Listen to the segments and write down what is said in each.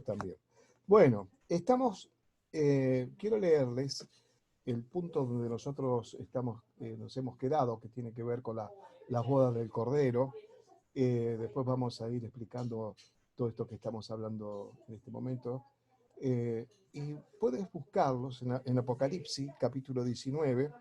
también. Bueno, quiero leerles el punto donde nosotros nos hemos quedado, que tiene que ver con las bodas del Cordero. Después vamos a ir explicando todo esto que estamos hablando en este momento. Y puedes buscarlos en Apocalipsis, capítulo 19,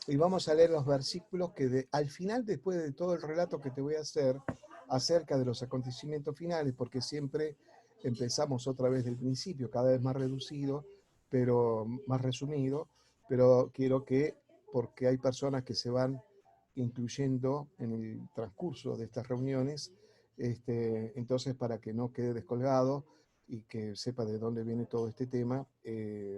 y vamos a leer los versículos que al final, después de todo el relato que te voy a hacer acerca de los acontecimientos finales, porque siempre empezamos otra vez del principio, cada vez más reducido, pero más resumido, pero quiero porque hay personas que se van incluyendo en el transcurso de estas reuniones, entonces para que no quede descolgado y que sepa de dónde viene todo este tema,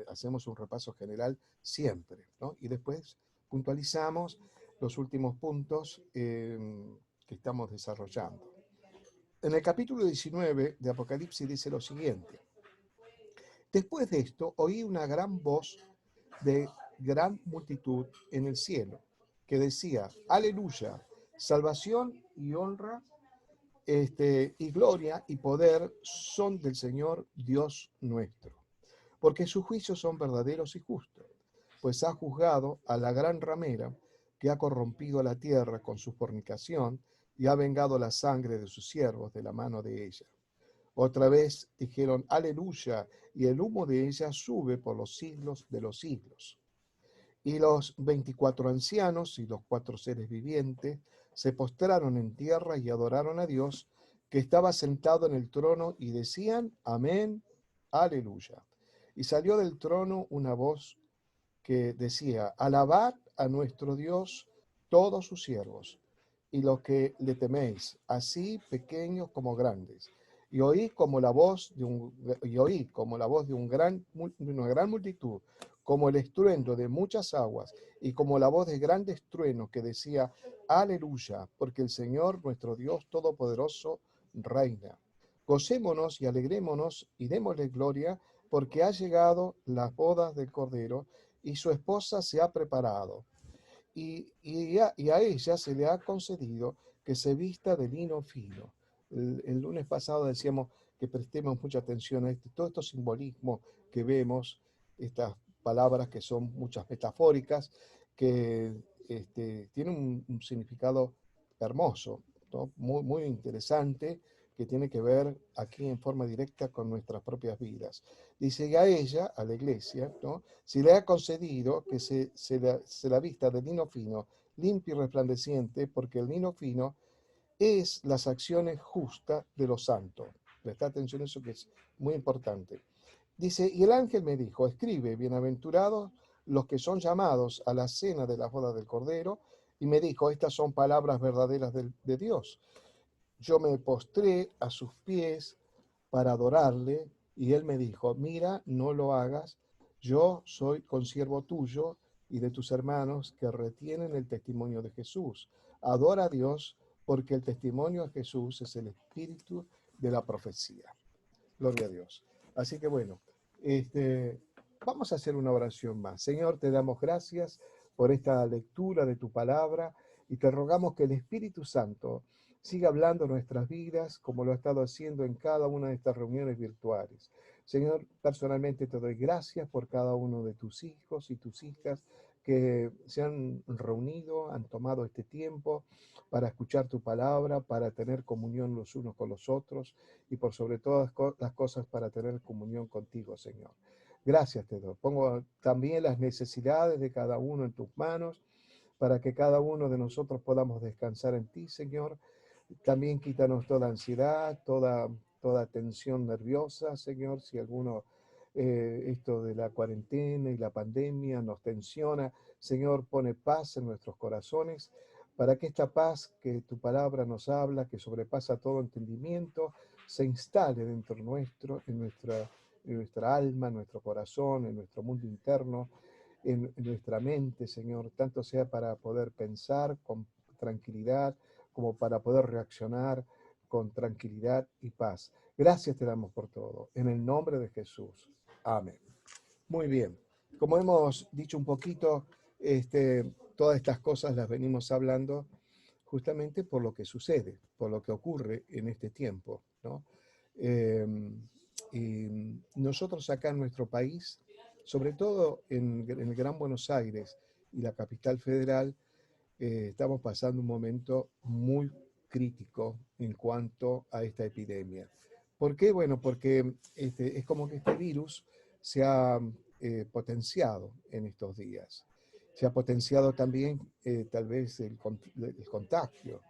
hacemos un repaso general siempre, ¿no? Y después puntualizamos los últimos puntos que estamos desarrollando. En el capítulo 19 de Apocalipsis dice lo siguiente: después de esto oí una gran voz de gran multitud en el cielo, que decía: aleluya, salvación y honra, y gloria y poder son del Señor Dios nuestro, porque sus juicios son verdaderos y justos, pues ha juzgado a la gran ramera que ha corrompido la tierra con su fornicación y ha vengado la sangre de sus siervos de la mano de ella. Otra vez dijeron aleluya, y el humo de ella sube por los siglos de los siglos. Y los 24 ancianos y los 4 seres vivientes se postraron en tierra y adoraron a Dios, que estaba sentado en el trono, y decían amén, aleluya. Y salió del trono una voz que decía: alabad a nuestro Dios todos sus siervos, y los que le teméis, así pequeños como grandes. Y oí como la voz de una gran multitud, como el estruendo de muchas aguas, y como la voz de grandes truenos, que decía: aleluya, porque el Señor nuestro Dios Todopoderoso reina. Gocémonos y alegrémonos y démosle gloria, porque ha llegado las bodas del Cordero, y su esposa se ha preparado, y a ella se le ha concedido que se vista de lino fino. El lunes pasado decíamos que prestemos mucha atención a todo estos simbolismos que vemos, estas palabras que son muchas metafóricas, que tienen un significado hermoso, ¿no? Muy, muy interesante, que tiene que ver aquí en forma directa con nuestras propias vidas. Dice que a ella, a la iglesia, ¿no?, se le ha concedido que se la vista de lino fino, limpio y resplandeciente, porque el lino fino es las acciones justas de los santos. Presta atención a eso, que es muy importante. Dice, y el ángel me dijo: escribe, bienaventurados los que son llamados a la cena de las bodas del Cordero. Y me dijo: estas son palabras verdaderas de Dios. Yo me postré a sus pies para adorarle, y él me dijo: mira, no lo hagas, yo soy consiervo tuyo y de tus hermanos que retienen el testimonio de Jesús. Adora a Dios, porque el testimonio de Jesús es el espíritu de la profecía. Gloria a Dios. Así que bueno, vamos a hacer una oración más. Señor, te damos gracias por esta lectura de tu palabra, y te rogamos que el Espíritu Santo siga hablando en nuestras vidas, como lo ha estado haciendo en cada una de estas reuniones virtuales. Señor, personalmente te doy gracias por cada uno de tus hijos y tus hijas que se han reunido, han tomado este tiempo para escuchar tu palabra, para tener comunión los unos con los otros, y por sobre todas las cosas para tener comunión contigo, Señor. Gracias te doy. Pongo también las necesidades de cada uno en tus manos, para que cada uno de nosotros podamos descansar en ti, Señor. También quítanos toda ansiedad, toda tensión nerviosa, Señor. Si alguno, esto de la cuarentena y la pandemia nos tensiona, Señor, pone paz en nuestros corazones, para que esta paz que tu palabra nos habla, que sobrepasa todo entendimiento, se instale dentro nuestro, en nuestra alma, en nuestro corazón, en nuestro mundo interno, en nuestra mente, Señor, tanto sea para poder pensar con tranquilidad, como para poder reaccionar con tranquilidad y paz. Gracias te damos por todo, en el nombre de Jesús. Amén. Muy bien. Como hemos dicho un poquito, todas estas cosas las venimos hablando justamente por lo que sucede, por lo que ocurre en este tiempo, ¿no? nosotros acá en nuestro país, sobre todo en el Gran Buenos Aires y la capital federal, estamos pasando un momento muy crítico en cuanto a esta epidemia. ¿Por qué? Bueno, porque es como que este virus se ha potenciado en estos días. Se ha potenciado también tal vez el contagio.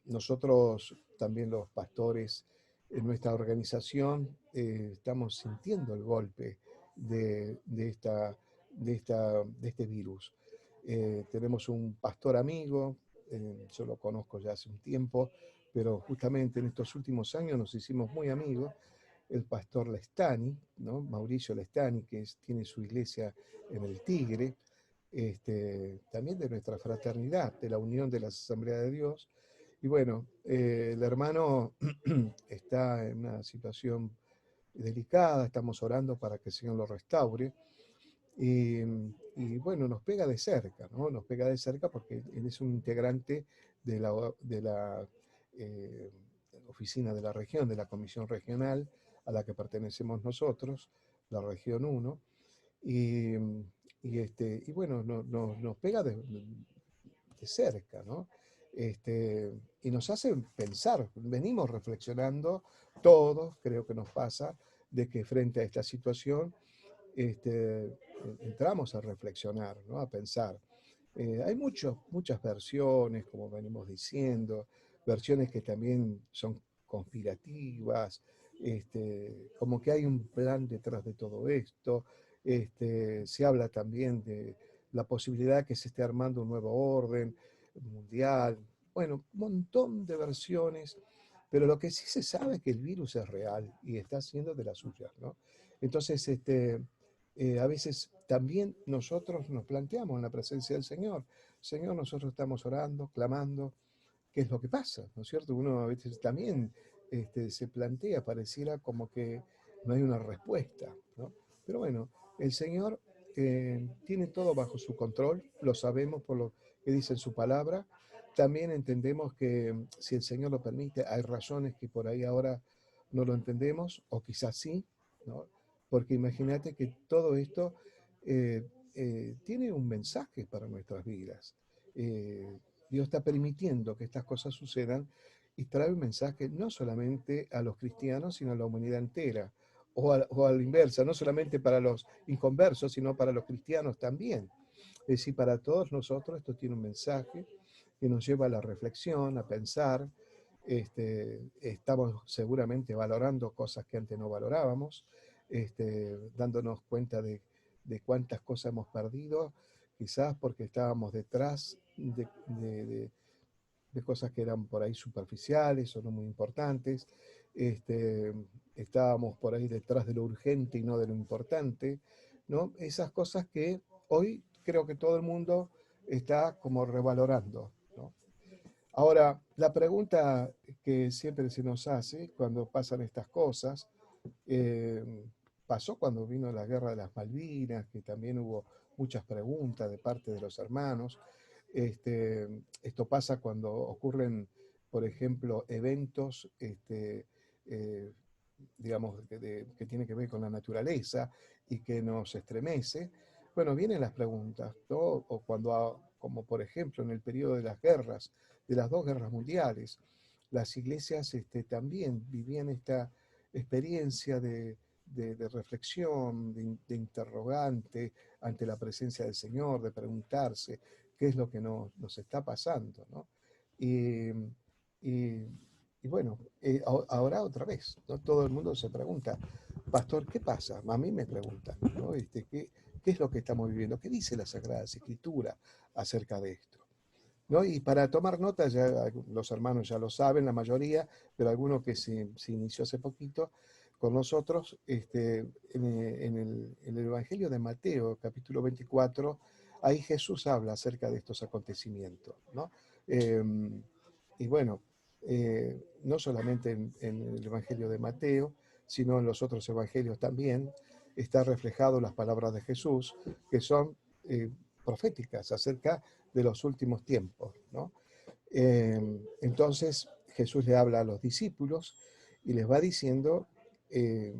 Nosotros, también los pastores en nuestra organización, estamos sintiendo el golpe de este virus. Tenemos un pastor amigo, yo lo conozco ya hace un tiempo, pero justamente en estos últimos años nos hicimos muy amigos, el pastor Lestani, ¿no? Mauricio Lestani, tiene su iglesia en el Tigre, también de nuestra fraternidad, de la Unión de las Asambleas de Dios. Y bueno, el hermano está en una situación delicada, estamos orando para que el Señor lo restaure. Y, y bueno, nos pega de cerca, ¿no? Nos pega de cerca porque él es un integrante de la eh, oficina de la región, de la comisión regional a la que pertenecemos nosotros, la región 1. Y, y bueno, nos pega de cerca, ¿no? Y nos hace pensar, venimos reflexionando todos, creo que nos pasa, de que frente a esta situación entramos a reflexionar, ¿no? A pensar. Hay muchas versiones, como venimos diciendo, versiones que también son conspirativas, como que hay un plan detrás de todo esto. Se habla también de la posibilidad que se esté armando un nuevo orden mundial. Bueno, un montón de versiones, pero lo que sí se sabe es que el virus es real y está haciendo de las suyas, ¿no? Entonces, a veces también nosotros nos planteamos en la presencia del Señor. Señor, nosotros estamos orando, clamando, ¿qué es lo que pasa? ¿No es cierto? Uno a veces también se plantea, pareciera como que no hay una respuesta, ¿no? Pero bueno, el Señor tiene todo bajo su control, lo sabemos por lo que dice en su palabra. También entendemos que si el Señor lo permite, hay razones que por ahí ahora no lo entendemos, o quizás sí, ¿no? Porque imagínate que todo esto eh, tiene un mensaje para nuestras vidas. Eh, Dios está permitiendo que estas cosas sucedan y trae un mensaje no solamente a los cristianos, sino a la humanidad entera. O a la inversa, no solamente para los inconversos, sino para los cristianos también. Es decir, para todos nosotros esto tiene un mensaje que nos lleva a la reflexión, a pensar. Estamos seguramente valorando cosas que antes no valorábamos, dándonos cuenta de cuántas cosas hemos perdido, quizás porque estábamos detrás de cosas que eran por ahí superficiales o no muy importantes. Este, Estábamos por ahí detrás de lo urgente y no de lo importante, ¿no? Esas cosas que hoy creo que todo el mundo está como revalorando, ¿no? Ahora, la pregunta que siempre se nos hace cuando pasan estas cosas, eh, pasó cuando vino la guerra de las Malvinas, que también hubo muchas preguntas de parte de los hermanos. Esto pasa cuando ocurren, por ejemplo, eventos, eh, digamos, que tiene que ver con la naturaleza y que nos estremece. Bueno, vienen las preguntas, ¿no? O como por ejemplo en el periodo de las guerras, de las dos guerras mundiales, las iglesias también vivían esta experiencia de reflexión, de interrogante ante la presencia del Señor, de preguntarse qué es lo que nos está pasando, ¿no? Y, y- y bueno, ahora otra vez, ¿no? Todo el mundo se pregunta, pastor, ¿qué pasa? A mí me preguntan, ¿no? ¿Qué es lo que estamos viviendo? ¿Qué dice la Sagrada Escritura acerca de esto? ¿No? Y para tomar nota, ya los hermanos ya lo saben, la mayoría, pero alguno que se inició hace poquito con nosotros, en el Evangelio de Mateo, capítulo 24, ahí Jesús habla acerca de estos acontecimientos, ¿no? Eh, y bueno, no solamente en el Evangelio de Mateo, sino en los otros evangelios también, está reflejado las palabras de Jesús, que son proféticas acerca de los últimos tiempos, ¿no? Entonces Jesús le habla a los discípulos y les va diciendo eh,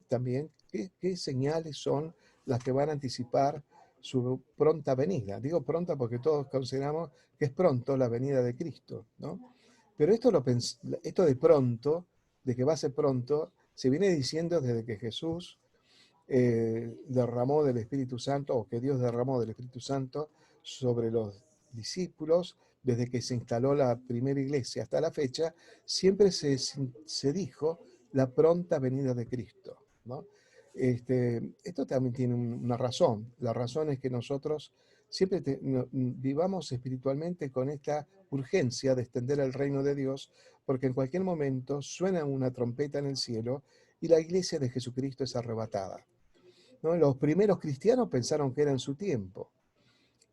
también qué señales son las que van a anticipar su pronta venida. Digo pronta porque todos consideramos que es pronto la venida de Cristo, ¿no? Pero esto de pronto, de que va a ser pronto, se viene diciendo desde que Jesús derramó del Espíritu Santo, o que Dios derramó del Espíritu Santo sobre los discípulos, desde que se instaló la primera iglesia hasta la fecha, siempre se dijo la pronta venida de Cristo, ¿no? Esto también tiene una razón. La razón es que nosotros siempre vivamos espiritualmente con esta urgencia de extender el reino de Dios, porque en cualquier momento suena una trompeta en el cielo y la iglesia de Jesucristo es arrebatada, ¿no? Los primeros cristianos pensaron que era en su tiempo.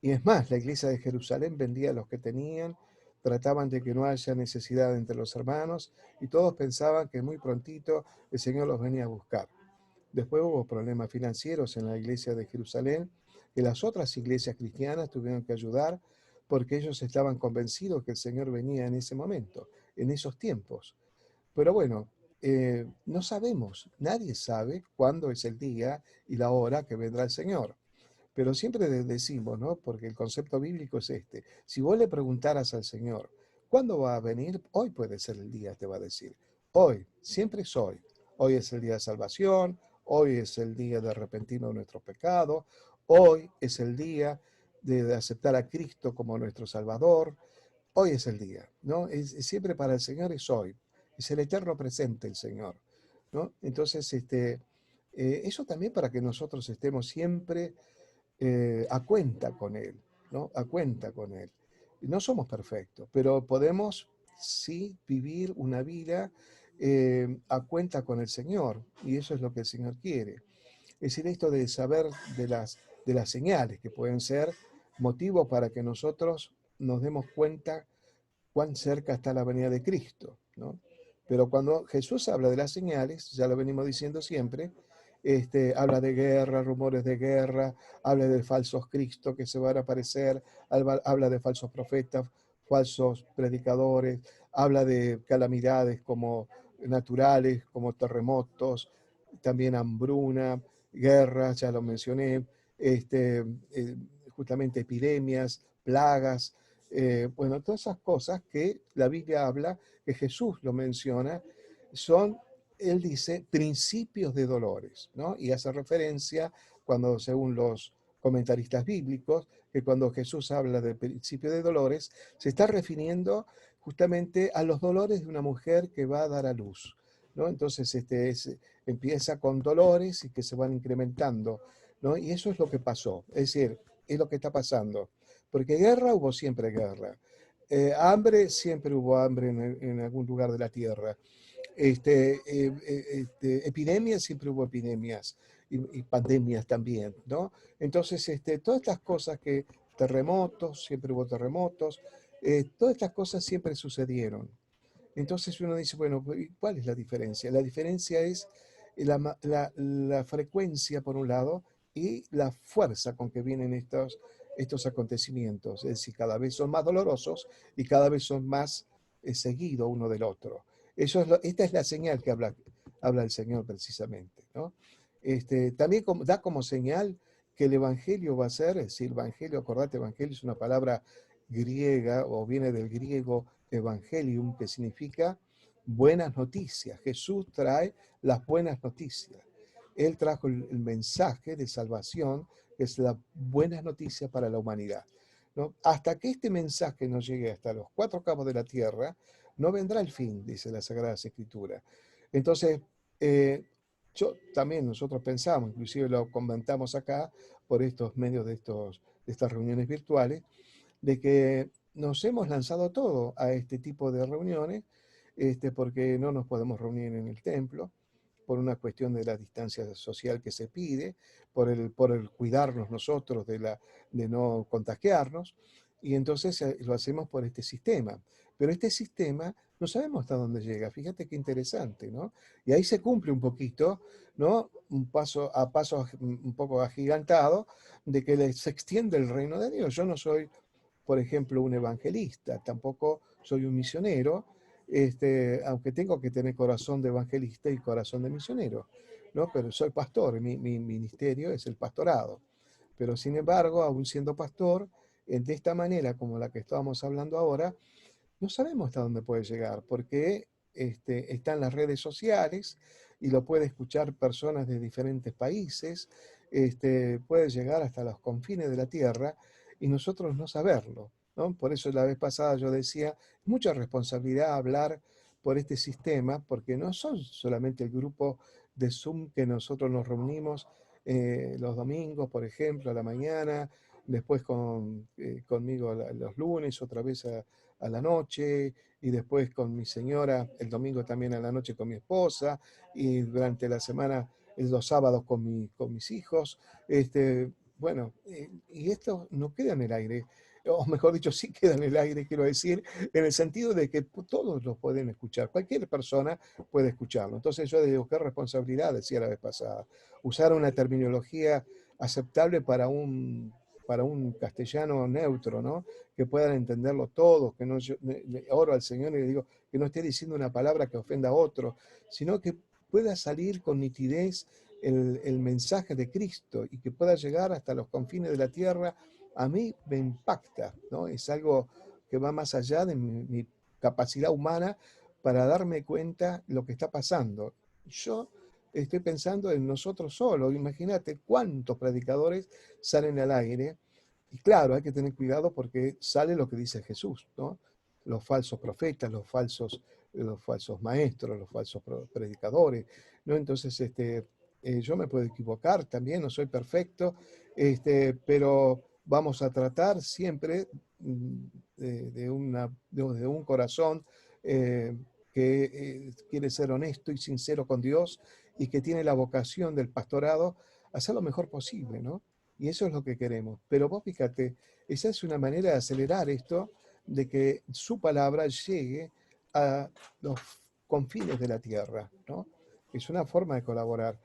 Y es más, la iglesia de Jerusalén vendía a los que tenían, trataban de que no haya necesidad entre los hermanos, y todos pensaban que muy prontito el Señor los venía a buscar. Después hubo problemas financieros en la iglesia de Jerusalén, que las otras iglesias cristianas tuvieron que ayudar porque ellos estaban convencidos que el Señor venía en ese momento, en esos tiempos. Pero bueno, no sabemos, nadie sabe cuándo es el día y la hora que vendrá el Señor. Pero siempre decimos, ¿no? Porque el concepto bíblico es este. Si vos le preguntaras al Señor, ¿cuándo va a venir? Hoy puede ser el día, te va a decir. Hoy, siempre es hoy. Hoy es el día de salvación, hoy es el día de arrepentirnos de nuestros pecados, hoy es el día de aceptar a Cristo como nuestro Salvador, hoy es el día, ¿no? Siempre para el Señor es hoy, es el eterno presente el Señor, ¿no? Entonces, eso también para que nosotros estemos siempre a cuenta con Él, ¿no? A cuenta con Él. No somos perfectos, pero podemos sí vivir una vida a cuenta con el Señor, y eso es lo que el Señor quiere. Es decir, esto de saber de las señales que pueden ser motivos para que nosotros nos demos cuenta cuán cerca está la venida de Cristo, ¿no? Pero cuando Jesús habla de las señales, ya lo venimos diciendo siempre, habla de guerra, rumores de guerra, habla de falsos Cristos que se van a aparecer, habla de falsos profetas, falsos predicadores, habla de calamidades como naturales, como terremotos, también hambruna, guerras, ya lo mencioné, justamente epidemias, plagas, bueno, todas esas cosas que la Biblia habla, que Jesús lo menciona, son, él dice, principios de dolores, ¿no? Y hace referencia, cuando, según los comentaristas bíblicos, que cuando Jesús habla de principio de dolores, se está refiriendo justamente a los dolores de una mujer que va a dar a luz, ¿no? Entonces, empieza con dolores y que se van incrementando, ¿no? Y eso es lo que pasó, es decir, es lo que está pasando. Porque guerra hubo siempre guerra. Hambre, siempre hubo hambre en algún lugar de la tierra. Epidemias, siempre hubo epidemias y pandemias también, ¿no? Entonces, todas estas cosas terremotos, siempre hubo terremotos, todas estas cosas siempre sucedieron. Entonces uno dice, bueno, ¿cuál es la diferencia? La diferencia es la frecuencia, por un lado, y la fuerza con que vienen estos acontecimientos. Es decir, cada vez son más dolorosos y cada vez son más seguidos uno del otro. Esta es la señal que habla el Señor precisamente, ¿no? También da como señal que el Evangelio va a ser, es decir, Evangelio, acordate, Evangelio es una palabra griega o viene del griego evangelium, que significa buenas noticias. Jesús trae las buenas noticias. Él trajo el mensaje de salvación, que es la buena noticia para la humanidad, ¿no? Hasta que este mensaje no llegue hasta los cuatro cabos de la tierra, no vendrá el fin, dice la Sagrada Escritura. Entonces, también nosotros pensamos, inclusive lo comentamos acá por estos medios de estas reuniones virtuales, de que nos hemos lanzado todo a este tipo de reuniones, porque no nos podemos reunir en el templo, por una cuestión de la distancia social que se pide, por el cuidarnos nosotros de no contagiarnos, y entonces lo hacemos por este sistema. Pero este sistema no sabemos hasta dónde llega, fíjate qué interesante, ¿no? Y ahí se cumple un poquito, ¿no? Un paso un poco agigantado, de que se extiende el reino de Dios. Yo no soy, por ejemplo, un evangelista, tampoco soy un misionero, aunque tengo que tener corazón de evangelista y corazón de misionero, ¿no? Pero soy pastor, mi ministerio es el pastorado. Pero sin embargo, aún siendo pastor, de esta manera como la que estábamos hablando ahora, no sabemos hasta dónde puede llegar, porque están las redes sociales y lo puede escuchar personas de diferentes países, puede llegar hasta los confines de la tierra y nosotros no saberlo, ¿no? Por eso la vez pasada yo decía, mucha responsabilidad hablar por este sistema, porque no son solamente el grupo de Zoom que nosotros nos reunimos los domingos, por ejemplo, a la mañana, después conmigo los lunes, otra vez a la noche, y después con mi señora el domingo también a la noche con mi esposa, y durante la semana los sábados con mis hijos. Bueno, y esto no queda en el aire, o mejor dicho, sí queda en el aire, quiero decir, en el sentido de que todos lo pueden escuchar, cualquier persona puede escucharlo. Entonces yo digo, qué responsabilidad, decía la vez pasada, usar una terminología aceptable para un castellano neutro, ¿no? Que puedan entenderlo todos, que no yo, le oro al Señor y le digo que no esté diciendo una palabra que ofenda a otro, sino que pueda salir con nitidez el mensaje de Cristo y que pueda llegar hasta los confines de la tierra. A mí me impacta, ¿no? Es algo que va más allá de mi capacidad humana para darme cuenta lo que está pasando. Yo estoy pensando en nosotros solos, imagínate cuántos predicadores salen al aire. Y claro, hay que tener cuidado porque sale lo que dice Jesús, ¿no? Los falsos profetas, los falsos maestros, los falsos predicadores, ¿no? Entonces, yo me puedo equivocar también, no soy perfecto, pero vamos a tratar siempre de un corazón eh, que quiere ser honesto y sincero con Dios y que tiene la vocación del pastorado, hacer lo mejor posible, ¿no? Y eso es lo que queremos. Pero vos fíjate, esa es una manera de acelerar esto, de que su palabra llegue a los confines de la tierra, ¿no? Es una forma de colaborar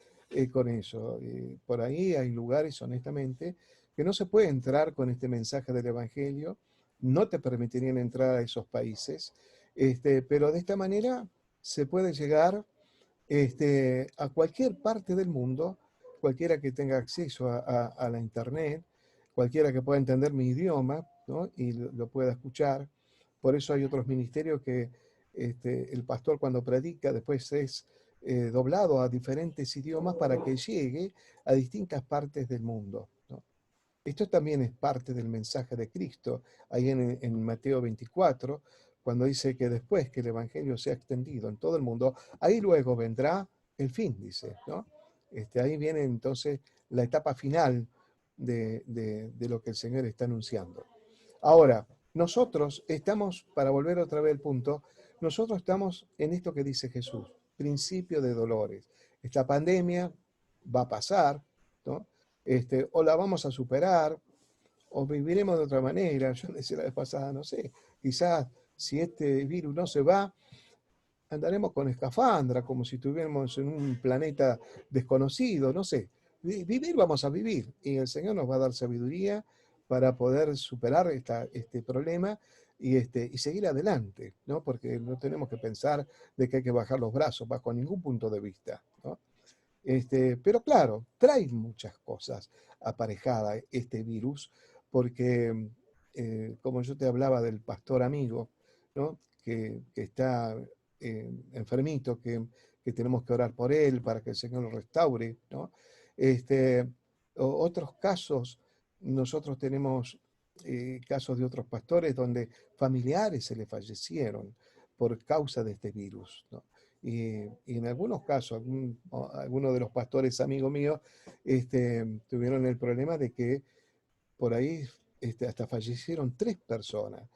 con eso. Por ahí hay lugares, honestamente, que no se puede entrar con este mensaje del Evangelio, no te permitirían entrar a esos países, pero de esta manera se puede llegar a cualquier parte del mundo, cualquiera que tenga acceso a la internet, cualquiera que pueda entender mi idioma, ¿no? Y lo pueda escuchar. Por eso hay otros ministerios que el pastor cuando predica después es doblado a diferentes idiomas para que llegue a distintas partes del mundo, ¿no? Esto también es parte del mensaje de Cristo, ahí en Mateo 24, cuando dice que después que el Evangelio sea extendido en todo el mundo, ahí luego vendrá el fin, dice, ¿no? Ahí viene entonces la etapa final de lo que el Señor está anunciando. Ahora, nosotros estamos, para volver otra vez al punto, nosotros estamos en esto que dice Jesús, principio de dolores. Esta pandemia va a pasar, ¿no? O la vamos a superar, o viviremos de otra manera. Yo decía la vez pasada, no sé, quizás si este virus no se va, andaremos con escafandra, como si estuviéramos en un planeta desconocido, no sé. Vivir vamos a vivir y el Señor nos va a dar sabiduría para poder superar este problema y seguir adelante, ¿no? Porque no tenemos que pensar de que hay que bajar los brazos bajo ningún punto de vista, ¿no? Pero claro, trae muchas cosas aparejada este virus, porque como yo te hablaba del pastor amigo, ¿no? Que está enfermito, que tenemos que orar por él para que el Señor lo restaure, ¿no? Este, otros casos, nosotros tenemos casos de otros pastores donde familiares se le fallecieron por causa de este virus, ¿no? Y en algunos casos, algunos de los pastores amigos míos tuvieron el problema de que por ahí hasta fallecieron 3 personas,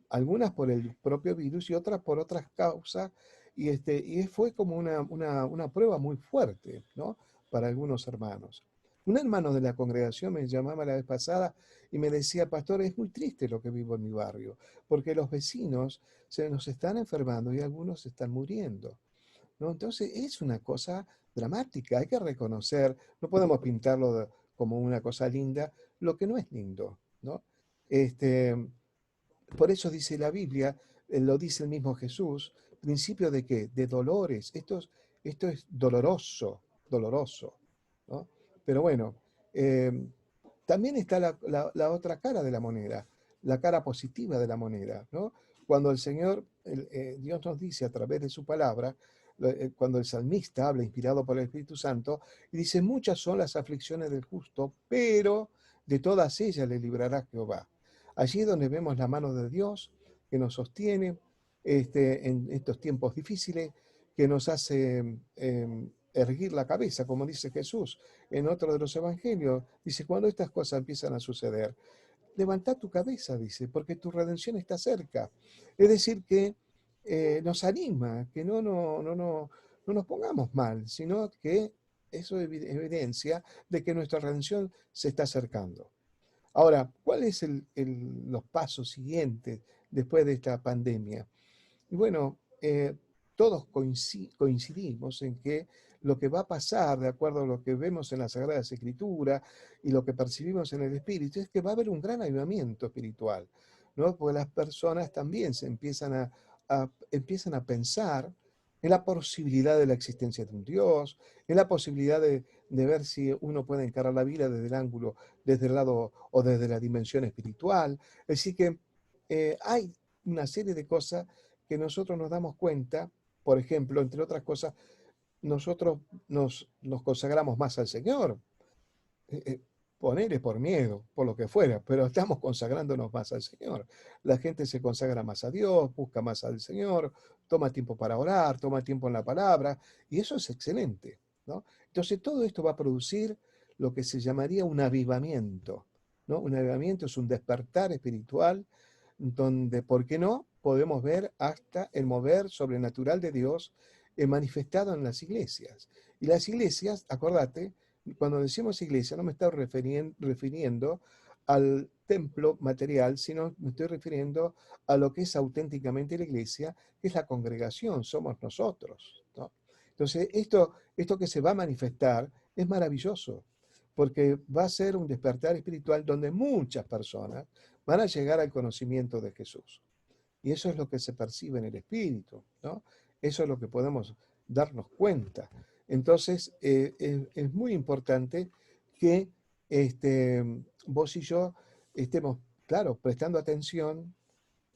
algunas por el propio virus y otras por otras causas, y fue como una prueba muy fuerte, ¿no? Para algunos hermanos. Un hermano de la congregación me llamaba la vez pasada y me decía, pastor, es muy triste lo que vivo en mi barrio, porque los vecinos se nos están enfermando y algunos están muriendo, ¿no? Entonces es una cosa dramática, hay que reconocer, no podemos pintarlo como una cosa linda, lo que no es lindo, ¿no? Este, por eso dice la Biblia, lo dice el mismo Jesús, principio de qué? De dolores. Esto es doloroso, doloroso, ¿no? Pero bueno, eh, también está la otra cara de la moneda, la cara positiva de la moneda, ¿no? Cuando el Señor, Dios nos dice a través de su palabra, cuando el salmista habla inspirado por el Espíritu Santo, y dice, muchas son las aflicciones del justo, pero de todas ellas le librará Jehová. Allí es donde vemos la mano de Dios que nos sostiene en estos tiempos difíciles, que nos hace erguir la cabeza, como dice Jesús en otro de los evangelios. Dice, cuando estas cosas empiezan a suceder, levanta tu cabeza, dice, porque tu redención está cerca. Es decir, que nos anima, que no nos pongamos mal, sino que eso evidencia de que nuestra redención se está acercando. Ahora, ¿cuáles son los pasos siguientes después de esta pandemia? Y bueno, todos coincidimos en que lo que va a pasar, de acuerdo a lo que vemos en las Sagradas Escrituras y lo que percibimos en el Espíritu, es que va a haber un gran avivamiento espiritual, ¿no? Porque las personas también se empiezan a pensar en la posibilidad de la existencia de un Dios, en la posibilidad de ver si uno puede encarar la vida desde el ángulo, desde el lado o desde la dimensión espiritual. Es decir, que hay una serie de cosas que nosotros nos damos cuenta, por ejemplo, entre otras cosas, nosotros nos consagramos más al Señor. Eh, Ponele por miedo, por lo que fuera, pero estamos consagrándonos más al Señor. La gente se consagra más a Dios, busca más al Señor, toma tiempo para orar, toma tiempo en la palabra, y eso es excelente, ¿no? Entonces todo esto va a producir lo que se llamaría un avivamiento, ¿no? Un avivamiento es un despertar espiritual donde, ¿por qué no? Podemos ver hasta el mover sobrenatural de Dios manifestado en las iglesias. Y las iglesias, acordate, cuando decimos iglesia no me estoy refiriendo al templo material, sino me estoy refiriendo a lo que es auténticamente la iglesia, que es la congregación, somos nosotros, ¿no? Entonces, esto que se va a manifestar es maravilloso, porque va a ser un despertar espiritual donde muchas personas van a llegar al conocimiento de Jesús. Y eso es lo que se percibe en el espíritu, ¿no? Eso es lo que podemos darnos cuenta. Entonces, es muy importante que vos y yo estemos, claro, prestando atención,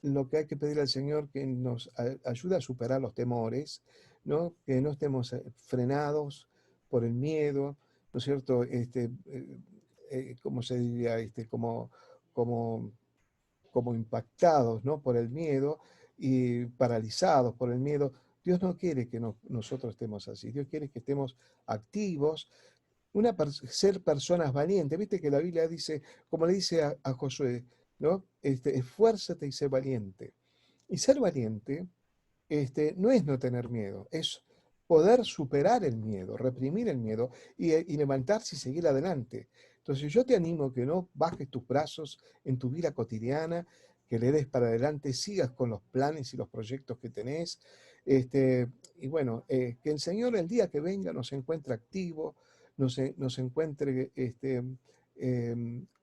lo que hay que pedir al Señor que nos ayude a superar los temores, ¿no? Que no estemos frenados por el miedo, ¿no es cierto? ¿Cómo se diría? Como, como impactados, ¿no? Por el miedo y paralizados por el miedo. Dios no quiere que nosotros estemos así. Dios quiere que estemos activos, ser personas valientes. Viste que la Biblia dice, como le dice a Josué, ¿no? Esfuérzate y sé valiente. Y ser valiente no es no tener miedo, es poder superar el miedo, reprimir el miedo y levantarse y seguir adelante. Entonces yo te animo que no bajes tus brazos en tu vida cotidiana, que le des para adelante, sigas con los planes y los proyectos que tenés. Y bueno, que el Señor el día que venga nos encuentre activos, nos encuentre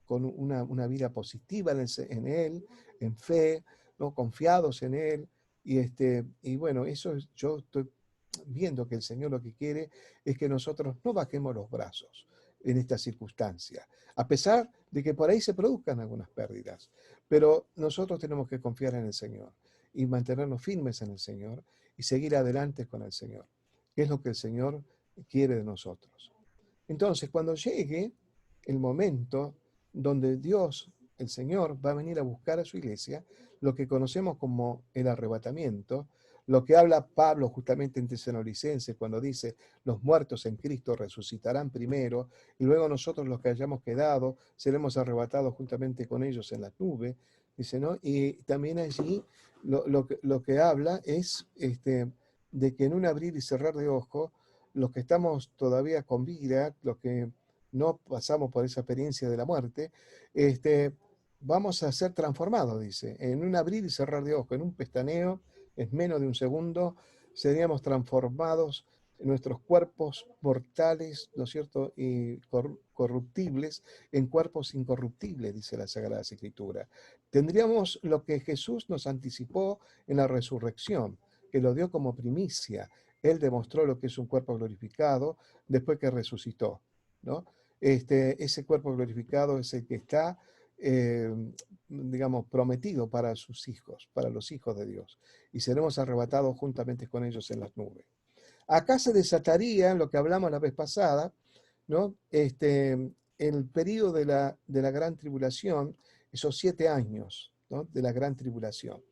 con una vida positiva en Él, en fe, ¿no? Confiados en Él. Y bueno, yo estoy viendo que el Señor lo que quiere es que nosotros no bajemos los brazos en esta circunstancia, a pesar de que por ahí se produzcan algunas pérdidas. Pero nosotros tenemos que confiar en el Señor y mantenernos firmes en el Señor y seguir adelante con el Señor, que es lo que el Señor quiere de nosotros. Entonces, cuando llegue el momento donde Dios, el Señor, va a venir a buscar a su iglesia, lo que conocemos como el arrebatamiento, lo que habla Pablo justamente en Tesalonicenses cuando dice, los muertos en Cristo resucitarán primero, y luego nosotros los que hayamos quedado seremos arrebatados juntamente con ellos en las nubes, dice, ¿no? Y también allí lo que habla es de que en un abrir y cerrar de ojos, los que estamos todavía con vida, los que no pasamos por esa experiencia de la muerte, vamos a ser transformados, dice, en un abrir y cerrar de ojos, en un pestaneo, en menos de un segundo, seríamos transformados en nuestros cuerpos mortales, ¿no es cierto?, y corruptibles, en cuerpos incorruptibles, dice la Sagrada Escritura. Tendríamos lo que Jesús nos anticipó en la resurrección, que lo dio como primicia. Él demostró lo que es un cuerpo glorificado después que resucitó, ¿no? Ese cuerpo glorificado es el que está, eh, digamos, prometido para sus hijos, para los hijos de Dios. Y seremos arrebatados juntamente con ellos en las nubes. Acá se desataría lo que hablamos la vez pasada, ¿no? El periodo de la gran tribulación, esos 7 años, ¿no? De la gran tribulación,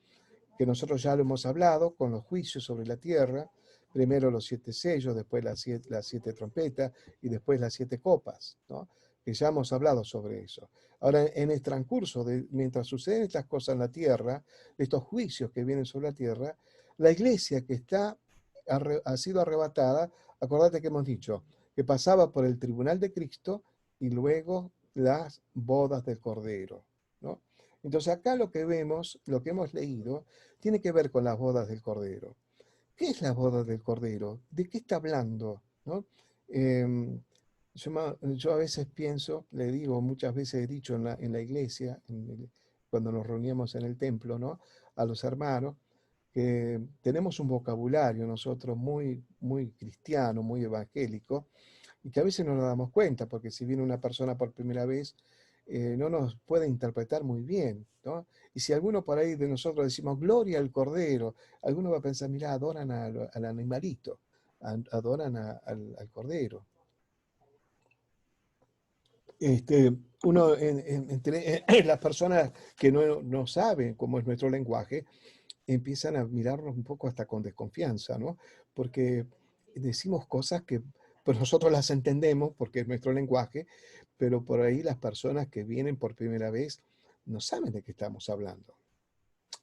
que nosotros ya lo hemos hablado con los juicios sobre la tierra, primero los 7 sellos, después las siete trompetas y después las 7 copas, ¿no? Que ya hemos hablado sobre eso. Ahora, en el transcurso de, mientras suceden estas cosas en la tierra, estos juicios que vienen sobre la tierra, la iglesia que ha sido arrebatada, acordate que hemos dicho, que pasaba por el tribunal de Cristo y luego las bodas del Cordero, ¿no? Entonces acá lo que vemos, lo que hemos leído, tiene que ver con las bodas del Cordero. ¿Qué es la boda del Cordero? ¿De qué está hablando? ¿No? Em, yo a veces pienso, le digo, muchas veces he dicho en la iglesia, cuando nos reuníamos en el templo, ¿no? A los hermanos, que tenemos un vocabulario nosotros muy, muy cristiano, muy evangélico, y que a veces no nos damos cuenta, porque si viene una persona por primera vez, no nos puede interpretar muy bien, ¿no? Y si alguno por ahí de nosotros decimos gloria al Cordero, alguno va a pensar, mira, adoran al animalito, adoran al Cordero. Uno, entre las personas que no saben cómo es nuestro lenguaje, empiezan a mirarnos un poco hasta con desconfianza, ¿no? Porque decimos cosas que pues nosotros las entendemos porque es nuestro lenguaje, pero por ahí las personas que vienen por primera vez no saben de qué estamos hablando.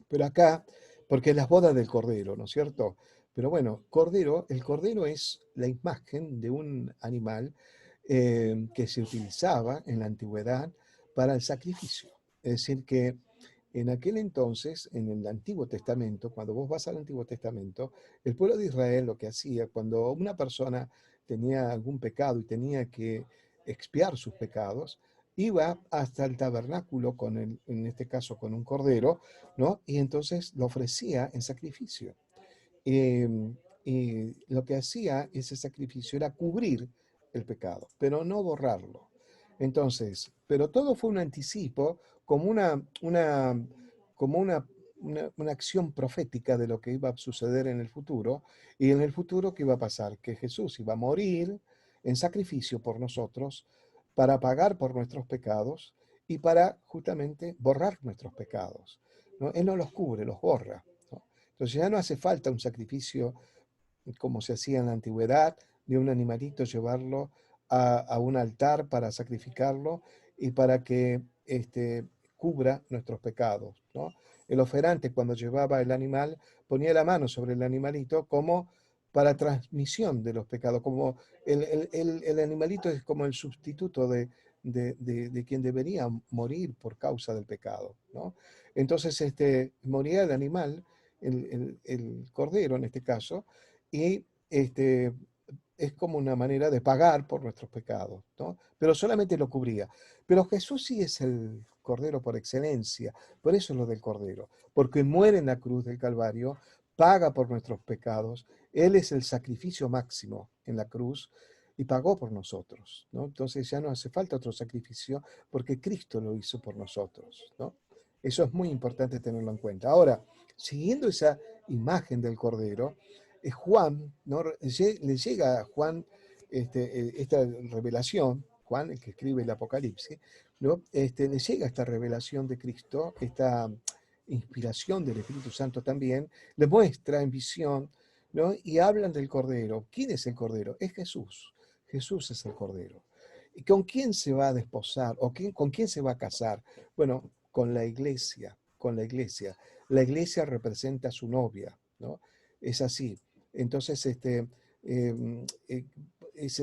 Pero acá, porque es las bodas del Cordero, ¿no es cierto? Pero bueno, el Cordero es la imagen de un animal que se utilizaba en la antigüedad para el sacrificio. Es decir, que en aquel entonces, en el Antiguo Testamento, cuando vos vas al Antiguo Testamento, el pueblo de Israel lo que hacía, cuando una persona tenía algún pecado y tenía que expiar sus pecados, iba hasta el tabernáculo en este caso con un cordero, ¿no? Y entonces lo ofrecía en sacrificio. Em, y lo que hacía ese sacrificio era cubrir el pecado, pero no borrarlo. Entonces, pero todo fue un anticipo, como como una acción profética de lo que iba a suceder en el futuro, y en el futuro, ¿qué iba a pasar? Que Jesús iba a morir en sacrificio por nosotros, para pagar por nuestros pecados y para justamente borrar nuestros pecados, ¿no? Él no los cubre, los borra, ¿no? Entonces ya no hace falta un sacrificio como se hacía en la antigüedad, de un animalito llevarlo a un altar para sacrificarlo y para que cubra nuestros pecados, ¿no? El oferante cuando llevaba el animal ponía la mano sobre el animalito como para transmisión de los pecados, como el animalito es como el sustituto de quien debería morir por causa del pecado, ¿no? Entonces moría el animal, el cordero en este caso, y es como una manera de pagar por nuestros pecados, ¿no? Pero solamente lo cubría. Pero Jesús sí es el Cordero por excelencia, por eso es lo del Cordero, porque muere en la cruz del Calvario, paga por nuestros pecados, Él es el sacrificio máximo en la cruz y pagó por nosotros, ¿no? Entonces ya no hace falta otro sacrificio porque Cristo lo hizo por nosotros, ¿no? Eso es muy importante tenerlo en cuenta. Ahora, siguiendo esa imagen del Cordero, Juan, ¿no? Le llega a Juan esta revelación, Juan, el que escribe el Apocalipsis, ¿no? Le llega esta revelación de Cristo, esta inspiración del Espíritu Santo también, le muestra en visión, ¿no? Y hablan del Cordero. ¿Quién es el Cordero? Es Jesús. Jesús es el Cordero. ¿Y con quién se va a desposar? ¿O con quién se va a casar? Bueno, con la iglesia, con la iglesia. La iglesia representa a su novia, ¿no? Es así. Entonces, em, eh, es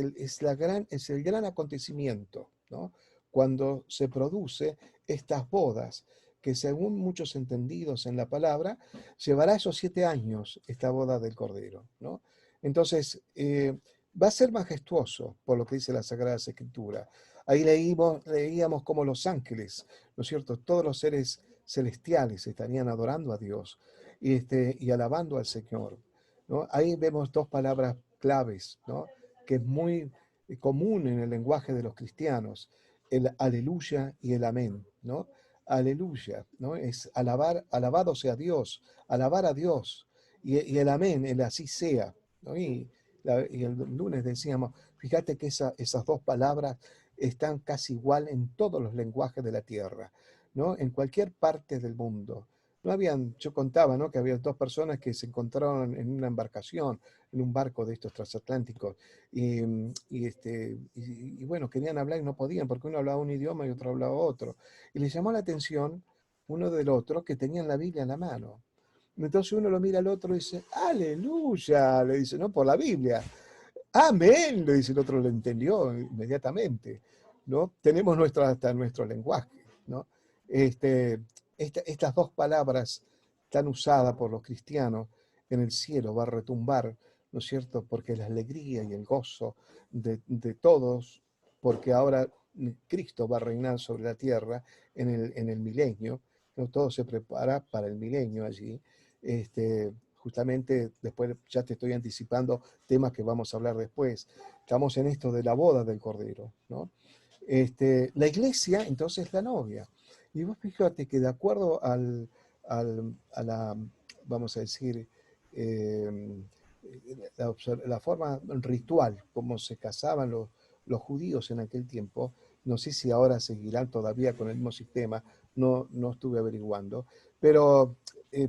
el gran acontecimiento, ¿no? Cuando se produce estas bodas, que según muchos entendidos en la palabra, llevará esos 7 años esta boda del Cordero, ¿no? Entonces, va a ser majestuoso, por lo que dice la Sagrada Escritura. Ahí leíamos como los ángeles, ¿no es cierto? Todos los seres celestiales estarían adorando a Dios y alabando al Señor. ¿no? Ahí vemos dos palabras claves, ¿no? Que es muy común en el lenguaje de los cristianos, el aleluya y el amén, ¿no? Aleluya, ¿no? Es alabar, alabado sea Dios, alabar a Dios, y el amén, el así sea, ¿no? Y el lunes decíamos, fíjate que esas dos palabras están casi igual en todos los lenguajes de la tierra, ¿no? En cualquier parte del mundo. No habían, yo contaba, ¿no? Que había dos personas que se encontraron en una embarcación, en un barco de estos transatlánticos, y bueno, querían hablar y no podían, porque uno hablaba un idioma y otro hablaba otro. Y les llamó la atención uno del otro que tenían la Biblia en la mano. Entonces uno lo mira al otro y dice, aleluya, le dice, no por la Biblia. Amén, le dice el otro, lo entendió inmediatamente, ¿no? Tenemos hasta nuestro lenguaje, ¿no? Este, estas dos palabras tan usadas por los cristianos en el cielo va a retumbar, ¿no es cierto? Porque la alegría y el gozo de todos, porque ahora Cristo va a reinar sobre la tierra en el milenio, ¿no? Todo se prepara para el milenio allí. Justamente después ya te estoy anticipando temas que vamos a hablar después. Estamos en esto de la boda del Cordero, ¿no? La iglesia, entonces, la novia. Y vos fíjate que de acuerdo a la, vamos a decir, eh, la forma ritual, como se casaban los judíos en aquel tiempo, no sé si ahora seguirán todavía con el mismo sistema, no estuve averiguando, pero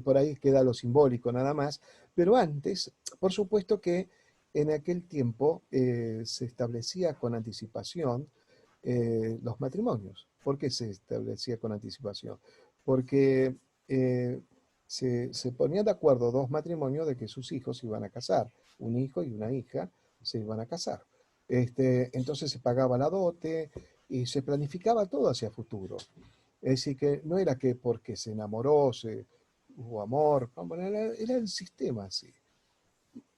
por ahí queda lo simbólico nada más. Pero antes, por supuesto que en aquel tiempo se establecía con anticipación los matrimonios. ¿Por qué se establecía con anticipación? Porque eh, se ponían de acuerdo dos matrimonios de que sus hijos se iban a casar, un hijo y una hija se iban a casar. Entonces se pagaba la dote y se planificaba todo hacia futuro. Es decir, que no era que porque se enamoró, hubo amor, no, bueno, era el sistema así.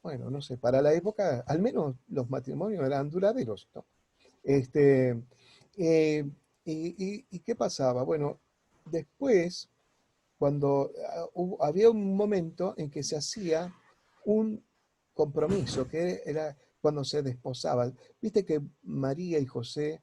Bueno, no sé, para la época, al menos los matrimonios eran duraderos, ¿no? Este, eh, y qué pasaba? Bueno, después, cuando había un momento en que se hacía un compromiso, que era cuando se desposaban. Viste que María y José,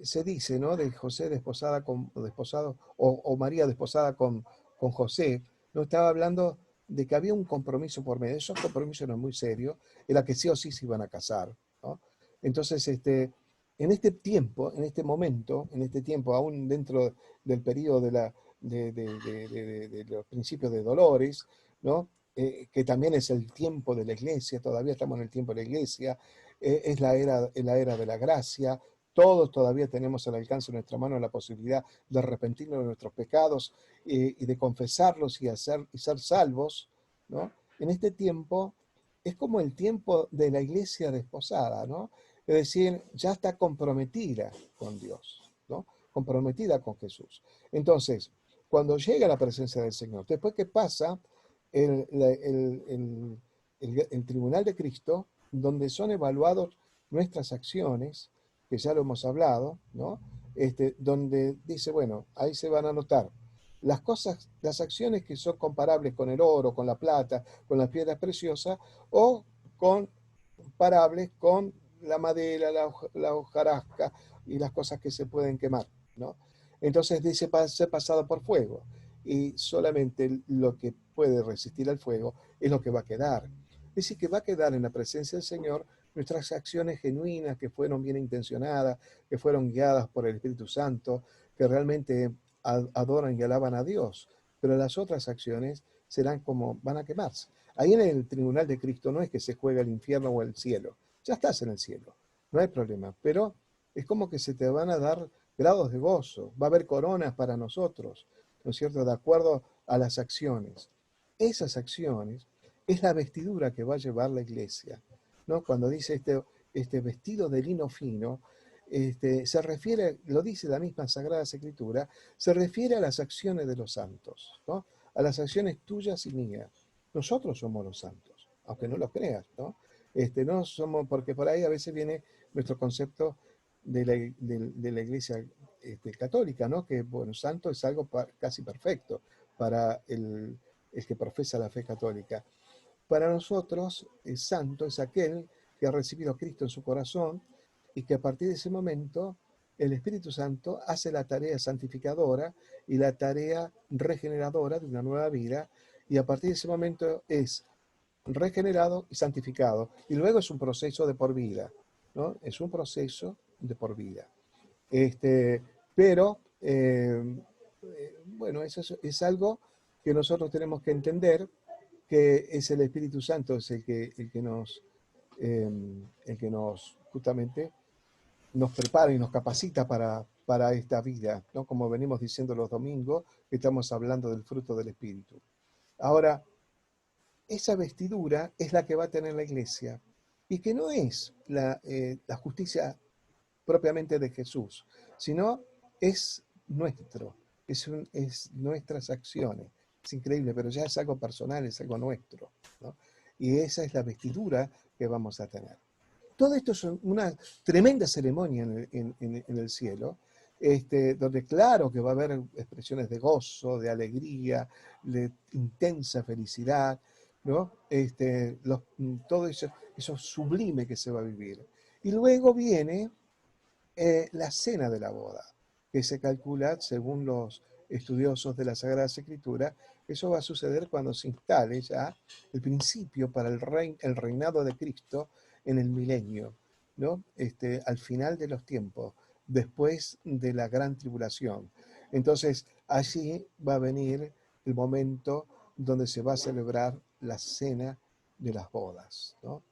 se dice, ¿no? De José desposada o desposado, o María desposada con José, no estaba hablando de que había un compromiso por medio. Esos compromisos eran muy serios, era que sí o sí se iban a casar, ¿no? Entonces, en este tiempo, en este momento, en este tiempo, aún dentro del periodo de los principios de Dolores, ¿no? Que también es el tiempo de la iglesia, todavía estamos en el tiempo de la iglesia, es la era de la gracia, todos todavía tenemos al alcance de nuestra mano la posibilidad de arrepentirnos de nuestros pecados y de confesarlos y ser salvos, ¿no? En este tiempo es como el tiempo de la iglesia desposada, ¿no? Es decir, ya está comprometida con Dios, ¿no? Comprometida con Jesús. Entonces, cuando llega la presencia del Señor, después que pasa el, el tribunal de Cristo, donde son evaluados nuestras acciones, que ya lo hemos hablado, ¿no? Donde dice, bueno, ahí se van a notar las cosas, las acciones que son comparables con el oro, con la plata, con las piedras preciosas, o comparables con la madera, la hojarasca y las cosas que se pueden quemar, ¿no? Entonces dice ser pasado por fuego, y solamente lo que puede resistir al fuego es lo que va a quedar. Es decir, que va a quedar en la presencia del Señor nuestras acciones genuinas, que fueron bien intencionadas, que fueron guiadas por el Espíritu Santo, que realmente adoran y alaban a Dios. Pero las otras acciones serán como, van a quemarse. Ahí en el tribunal de Cristo no es que se juega el infierno o el cielo, ya estás en el cielo, no hay problema, pero es como que se te van a dar grados de gozo, va a haber coronas para nosotros, ¿no es cierto?, de acuerdo a las acciones. Esas acciones es la vestidura que va a llevar la iglesia, ¿no? Cuando dice este vestido de lino fino, se refiere, lo dice la misma Sagrada Escritura, se refiere a las acciones de los santos, ¿no? A las acciones tuyas y mías. Nosotros somos los santos, aunque no lo creas, ¿no? No somos, porque por ahí a veces viene nuestro concepto de la iglesia católica, ¿no? Que, bueno, santo es algo casi perfecto para el que profesa la fe católica. para nosotros, el santo es aquel que ha recibido a Cristo en su corazón y que a partir de ese momento el Espíritu Santo hace la tarea santificadora y la tarea regeneradora de una nueva vida, y a partir de ese momento es regenerado y santificado. Y luego es un proceso de por vida, ¿no? Es un proceso de por vida. Este, pero, bueno, eso es algo que nosotros tenemos que entender, que es el Espíritu Santo, es eh, el que nos justamente nos prepara y nos capacita para esta vida, ¿no? Como venimos diciendo los domingos, que estamos hablando del fruto del Espíritu. Ahora, esa vestidura es la que va a tener la iglesia y que no es la justicia propiamente de Jesús, sino es nuestro, es nuestras acciones. Es increíble, pero ya es algo personal, es algo nuestro, ¿no? Y esa es la vestidura que vamos a tener. Todo esto es una tremenda ceremonia en el cielo, donde claro que va a haber expresiones de gozo, de alegría, de intensa felicidad, ¿no? Todo eso sublime que se va a vivir. Y luego viene la cena de la boda, que se calcula, según los estudiosos de la Sagrada Escritura, eso va a suceder cuando se instale ya el principio para el reinado de Cristo en el milenio, ¿no? Al final de los tiempos, después de la gran tribulación. Entonces, allí va a venir el momento donde se va a celebrar la cena de las bodas, ¿no?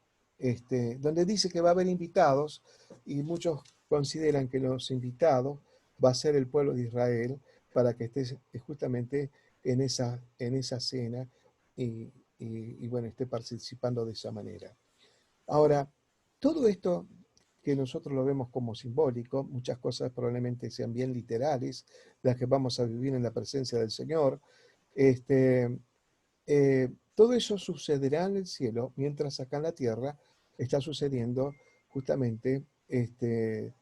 Donde dice que va a haber invitados, y muchos consideran que los invitados va a ser el pueblo de Israel para que esté justamente en esa cena y bueno, esté participando de esa manera. Ahora, todo esto que nosotros lo vemos como simbólico, muchas cosas probablemente sean bien literales, las que vamos a vivir en la presencia del Señor, todo eso sucederá en el cielo, mientras acá en la tierra está sucediendo justamente el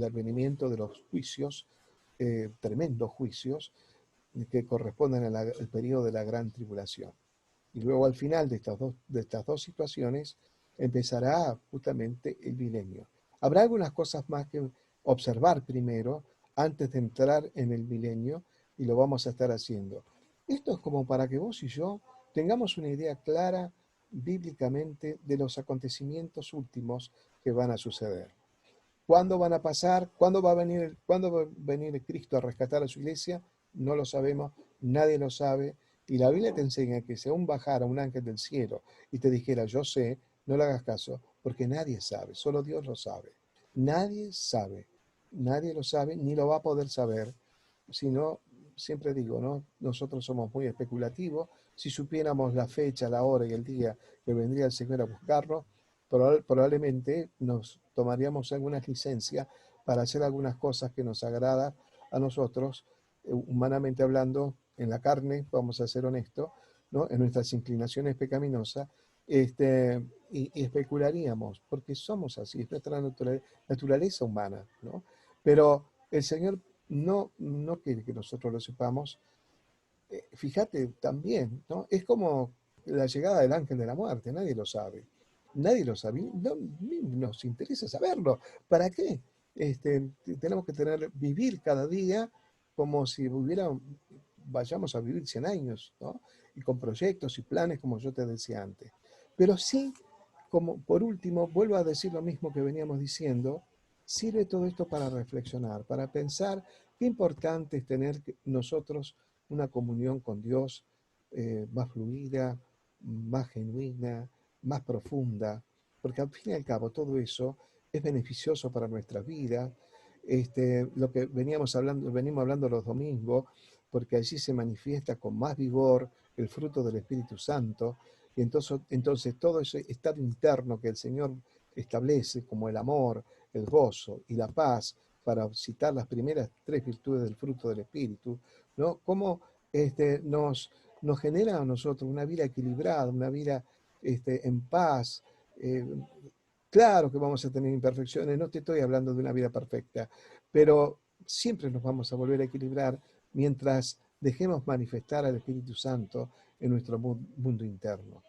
advenimiento de los juicios, tremendos juicios, que corresponden al periodo de la gran tribulación. Y luego al final de estas dos situaciones empezará justamente el milenio. Habrá algunas cosas más que observar primero antes de entrar en el milenio, y lo vamos a estar haciendo. Esto es como para que vos y yo tengamos una idea clara bíblicamente de los acontecimientos últimos que van a suceder. ¿Cuándo van a pasar? ¿Cuándo va a venir Cristo a rescatar a su iglesia? No lo sabemos, nadie lo sabe. Y la Biblia te enseña que si aún bajara un ángel del cielo y te dijera, yo sé, no le hagas caso, porque nadie sabe, solo Dios lo sabe. Nadie sabe, nadie lo sabe, ni lo va a poder saber, sino, siempre digo, ¿no? Nosotros somos muy especulativos. Si supiéramos la fecha, la hora y el día que vendría el Señor a buscarnos, probablemente nos tomaríamos algunas licencias para hacer algunas cosas que nos agradan a nosotros, humanamente hablando, en la carne, vamos a ser honestos, ¿no? En nuestras inclinaciones pecaminosas, y especularíamos, porque somos así, es nuestra naturaleza humana, ¿no? Pero el Señor no quiere que nosotros lo sepamos. Fíjate también, ¿no? Es como la llegada del ángel de la muerte, nadie lo sabe. Nadie lo sabe, no, ni nos interesa saberlo. ¿Para qué? Tenemos que vivir cada día como si vayamos a vivir 100 años, ¿no? Y con proyectos y planes, como yo te decía antes. Pero sí, como por último, vuelvo a decir lo mismo que veníamos diciendo, sirve todo esto para reflexionar, para pensar qué importante es tener nosotros una comunión con Dios más fluida, más genuina, más profunda, porque al fin y al cabo todo eso es beneficioso para nuestra vida. Lo que venimos hablando los domingos, porque allí se manifiesta con más vigor el fruto del Espíritu Santo, y entonces todo ese estado interno que el Señor establece, como el amor, el gozo y la paz, para citar las primeras tres virtudes del fruto del Espíritu, ¿no? Cómo nos genera a nosotros una vida equilibrada, una vida en paz. eh, Claro que vamos a tener imperfecciones, no te estoy hablando de una vida perfecta, pero siempre nos vamos a volver a equilibrar mientras dejemos manifestar al Espíritu Santo en nuestro mundo interno.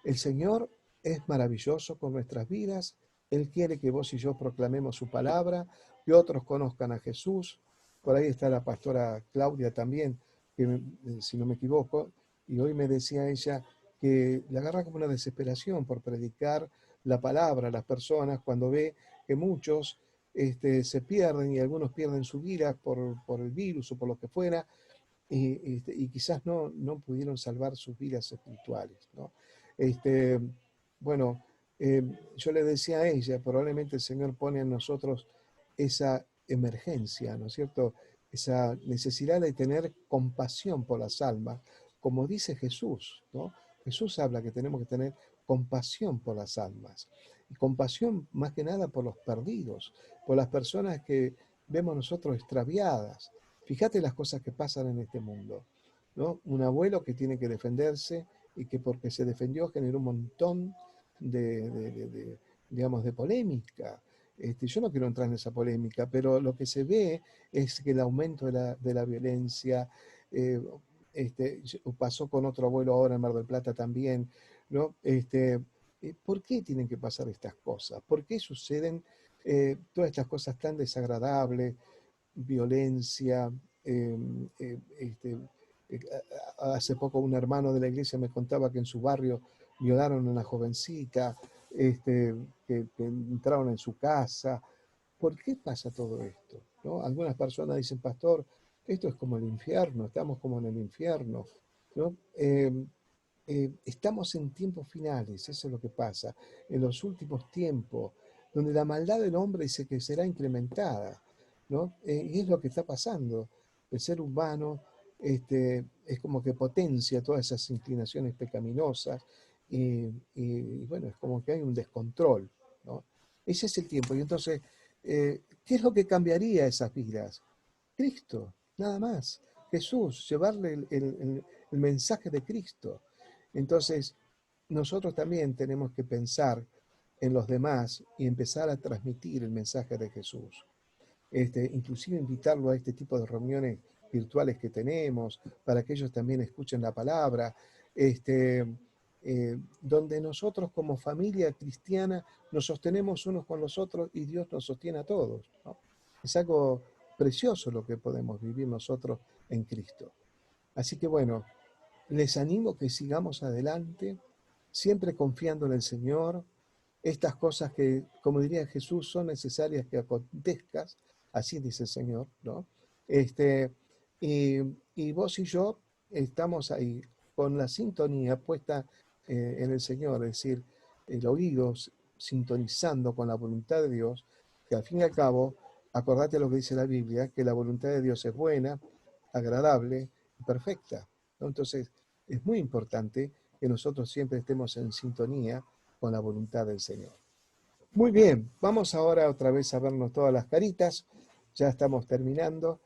El Señor es maravilloso con nuestras vidas. Él quiere que vos y yo proclamemos su palabra, que otros conozcan a Jesús. Por ahí está la pastora Claudia también, que si no me equivoco, y hoy me decía ella que le agarra como una desesperación por predicar la palabra a las personas cuando ve que muchos se pierden y algunos pierden su vida por el virus o por lo que fuera, y quizás no pudieron salvar sus vidas espirituales, ¿no? Este, bueno, yo le decía a ella, probablemente el Señor pone en nosotros esa emergencia, ¿no es cierto? Esa necesidad de tener compasión por las almas, como dice Jesús, ¿no? Jesús habla que tenemos que tener compasión por las almas, y compasión más que nada por los perdidos, por las personas que vemos nosotros extraviadas. Fíjate las cosas que pasan en este mundo, ¿no? Un abuelo que tiene que defenderse y que porque se defendió generó un montón digamos, de polémica. Yo no quiero entrar en esa polémica, pero lo que se ve es que el aumento de la violencia, pasó con otro abuelo ahora en Mar del Plata también, ¿no? ¿Por qué tienen que pasar estas cosas? ¿Por qué suceden todas estas cosas tan desagradables? Violencia. eh, eh, este, Hace poco un hermano de la iglesia me contaba que en su barrio violaron a una jovencita, que entraron en su casa. ¿Por qué pasa todo esto? ¿No? Algunas personas dicen, pastor, esto es como el infierno, estamos como en el infierno, ¿no? Estamos en tiempos finales, eso es lo que pasa, en los últimos tiempos, donde la maldad del hombre dice que será incrementada, ¿no? Y es lo que está pasando. El ser humano es como que potencia todas esas inclinaciones pecaminosas y bueno, es como que hay un descontrol, ¿no? Ese es el tiempo. Y entonces, ¿qué es lo que cambiaría esas vidas? Cristo, nada más. Jesús, llevarle el mensaje de Cristo. Entonces, nosotros también tenemos que pensar en los demás y empezar a transmitir el mensaje de Jesús. Inclusive invitarlo a este tipo de reuniones virtuales que tenemos, para que ellos también escuchen la palabra, donde nosotros como familia cristiana nos sostenemos unos con los otros y Dios nos sostiene a todos, ¿no? Es algo precioso lo que podemos vivir nosotros en Cristo. Así que bueno, les animo que sigamos adelante, siempre confiando en el Señor. Estas cosas que, como diría Jesús, son necesarias que acontezcan, así dice el Señor, ¿no? Este, y, y vos y yo estamos ahí con la sintonía puesta en el Señor, es decir, el oído sintonizando con la voluntad de Dios, que al fin y al cabo, acordate lo que dice la Biblia, que la voluntad de Dios es buena, agradable y perfecta, ¿no? Entonces, es muy importante que nosotros siempre estemos en sintonía con la voluntad del Señor. Muy bien, vamos ahora otra vez a vernos todas las caritas. Ya estamos terminando.